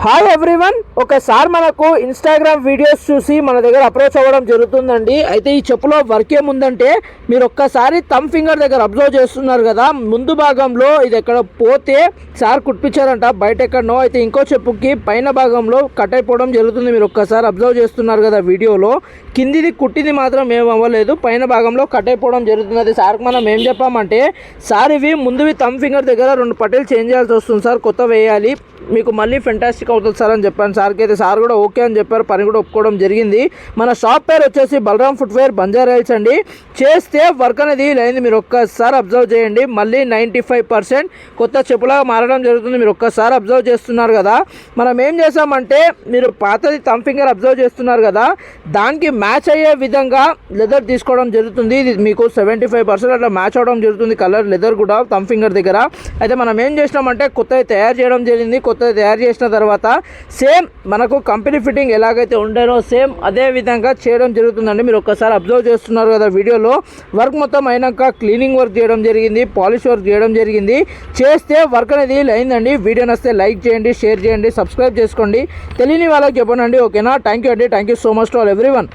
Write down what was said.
Hi everyone, ఒకసారి మనకు Instagram videos చూసి మన దగ్గర అప్రోచ్ అవ్వడం జరుగుతుందండి. అయితే ఈ చెప్పులో వర్క్ ఏముందంటే మీరు ఒక్కసారి థంబ్ ఫింగర్ దగ్గర అబ్జర్వ్ చేస్తున్నారు కదా, ముందు భాగంలో ఇది ఎక్కడ పోతే సార్ కుట్టించారంట బయట ఎక్కడనో. అయితే ఇంకో చెప్పుకి పైన భాగంలో కట్ అయిపోవడం జరుగుతుంది. మీరు ఒక్కసారి అబ్జర్వ్ చేస్తున్నారు కదా వీడియోలో, కిందిది కుట్టింది మాత్రం ఏం అవ్వలేదు, పైన భాగంలో కట్ అయిపోవడం జరుగుతుంది. అది సార్కి మనం ఏం చెప్పామంటే, సార్ ఇవి ముందువి థంబ్ ఫింగర్ దగ్గర 2 పట్టీలు చేంజ్ చేయాల్సి వస్తుంది సార్, కొత్త వేయాలి, మీకు మళ్ళీ ఫెంటాస్టిక్ అవుతుంది సార్ అని చెప్పాను. సార్కి అయితే సార్ కూడా ఓకే అని చెప్పారు, పని కూడా ఒప్పుకోవడం జరిగింది. మన షాప్ పేరు వచ్చేసి బలరాం ఫుట్వేర్, బంజారా హిల్స్ అండి. చేస్తే వర్క్ అనేది అయింది, మీరు ఒక్కసారి అబ్జర్వ్ చేయండి. మళ్ళీ 95% కొత్త చెప్పులాగా మారడం జరుగుతుంది. మీరు ఒక్కసారి అబ్జర్వ్ చేస్తున్నారు కదా, మనం ఏం చేసామంటే, మీరు పాతది థంబ్ ఫింగర్ అబ్జర్వ్ చేస్తున్నారు కదా, దానికి మ్యాచ్ అయ్యే విధంగా లెదర్ తీసుకోవడం జరుగుతుంది. ఇది మీకు 75% అట్లా మ్యాచ్ అవడం జరుగుతుంది, కలర్ లెదర్ కూడా థంబ్ ఫింగర్ దగ్గర. అయితే మనం ఏం చేసినామంటే, కొత్తది తయారు చేయడం జరిగింది. కొత్తది తయారు చేసిన తర్వాత సేమ్ మనకు కంపెనీ ఫిట్టింగ్ ఎలాగైతే ఉండేనో సేమ్ అదే విధంగా చేయడం జరుగుతుందండి. మీరు ఒక్కసారి అబ్జర్వ్ చేస్తున్నారు కదా వీడియోలో, వర్క్ మొత్తం అయినాక క్లీనింగ్ వర్క్ చేయడం జరిగింది, పాలిష్ వర్క్ చేయడం జరిగింది. చేస్తే వర్క్ అనేది అయిందండి. వీడియో నచ్చితే లైక్ చేయండి, షేర్ చేయండి, సబ్స్క్రైబ్ చేసుకోండి, తెలియని వాళ్ళకి చెప్పండి. ఓకేనా? థ్యాంక్ యూ అండి. Thank you so much to all everyone.